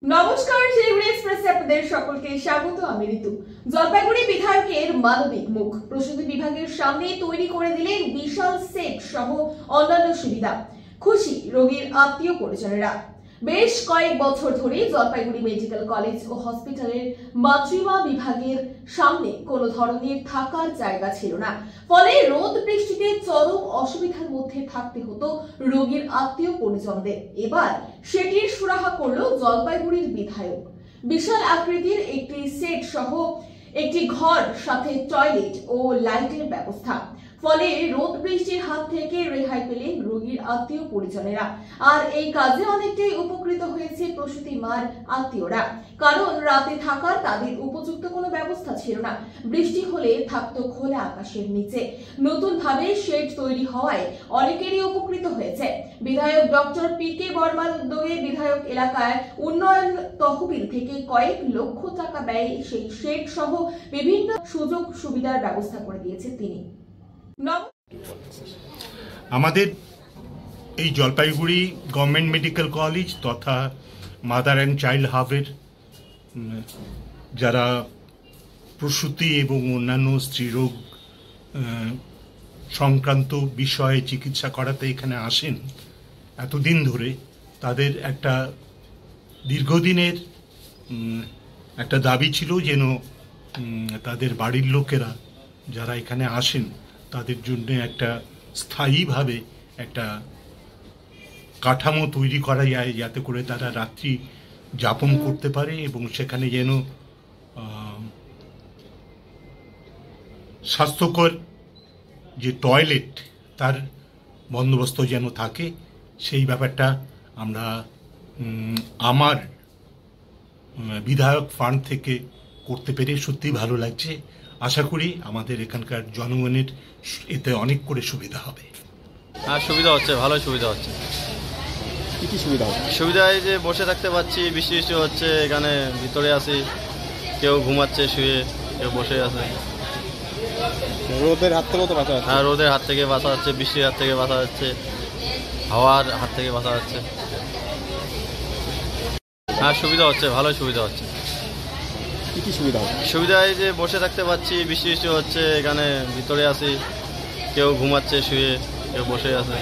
নমস্কার, শিলিগুড়ি এক্সপ্রেসে আপনাদের সকলকে স্বাগত। আমি ঋতু। জলপাইগুড়ি বিধায়কের মানবিক মুখ প্রসূতি বিভাগের সামনে তৈরি করে দিলেন বিশাল সেট সহ অন্যান্য সুবিধা। খুশি রোগীর আত্মীয় পরিজনেরা। বেশ কয়েক বছর ধরে জলপাইগুড়ি মেডিকেল কলেজ ও হসপিটালের মাতৃমা বিভাগের সামনে কোনো ধরনের থাকার জায়গা ছিল না, ফলে রোদ বৃষ্টিতে চরম অসুবিধার মধ্যে থাকতে হতো রোগীর আত্মীয় পরিজনদের। এবার সেটির সুরাহা করল জলপাইগুড়ির বিধায়ক। বিশাল আকৃতির একটি সেট সহ একটি ঘর, সাথে টয়লেট ও লাইটের ব্যবস্থা। ফলে রোদ বৃষ্টির হাত থেকে রেহাই পেলেন রোগীর আত্মীয় পরিজনেরা। আর এই কাজে অনেকটাই উপকৃত হয়েছে প্রসূতি মার আত্মীয়রা, কারণ রাতে থাকার তাদের উপযুক্ত কোনো ব্যবস্থা ছিল না। বৃষ্টি হলে থাকতো খোলা আকাশের নিচে। নতুন ভাবে শেড তৈরি হওয়ায় অনেকেরই উপকৃত হয়েছে। বিধায়ক ডক্টর পি.কে. বর্মার উদ্যোগে বিধায়ক এলাকায় উন্নয়ন তহবিল থেকে কয়েক লক্ষ টাকা ব্যয়ে সেই শেড সহ বিভিন্ন সুযোগ সুবিধার ব্যবস্থা করে দিয়েছে তিনি। আমাদের এই জলপাইগুড়ি গভর্নমেন্ট মেডিকেল কলেজ তথা মাদার অ্যান্ড চাইল্ড হাবের যারা প্রসূতি এবং অন্যান্য স্ত্রীরোগ সংক্রান্ত বিষয়ে চিকিৎসা করাতে এখানে আসেন এতদিন ধরে, তাদের একটা দীর্ঘদিনের একটা দাবি ছিল যেন তাদের বাড়ির লোকেরা যারা এখানে আসেন তাদের জন্য একটা স্থায়ীভাবে একটা কাঠামো তৈরি করা যায়, যাতে করে তারা রাত্রি যাপন করতে পারে এবং সেখানে যেন স্বাস্থ্যকর যে টয়লেট তার বন্দোবস্ত যেন থাকে, সেই ব্যাপারটা আমরা আমার বিধায়ক ফান্ড থেকে করতে পেরে সত্যিই ভালো লাগছে। আশা করি আমাদের এখানকার জনগণের এতে অনেক করে সুবিধা হবে। হ্যাঁ, সুবিধা হচ্ছে, ভালো সুবিধা হচ্ছে। কি কি সুবিধা হচ্ছে? সুবিধা এই যে বসে থাকতে পারছি, বৃষ্টি বৃষ্টি হচ্ছে, এখানে ভিতরে আসি, কেউ ঘুমাচ্ছে শুয়ে, কেউ বসে আছে। রোদের হাত থেকেও তো বাঁচা যাচ্ছে। হ্যাঁ, রোদের হাত থেকে বাঁচা যাচ্ছে, বৃষ্টির হাত থেকে বাঁচা যাচ্ছে, হাওয়ার হাত থেকে বাঁচা যাচ্ছে। হ্যাঁ, সুবিধা হচ্ছে, ভালো সুবিধা হচ্ছে। কি কি সুবিধা হচ্ছে? সুবিধা এই যে বসে থাকতে পারছি, বৃষ্টি বৃষ্টি হচ্ছে, এখানে ভিতরে আসি, কেউ ঘুমাচ্ছে শুয়ে, কেউ বসে আছে।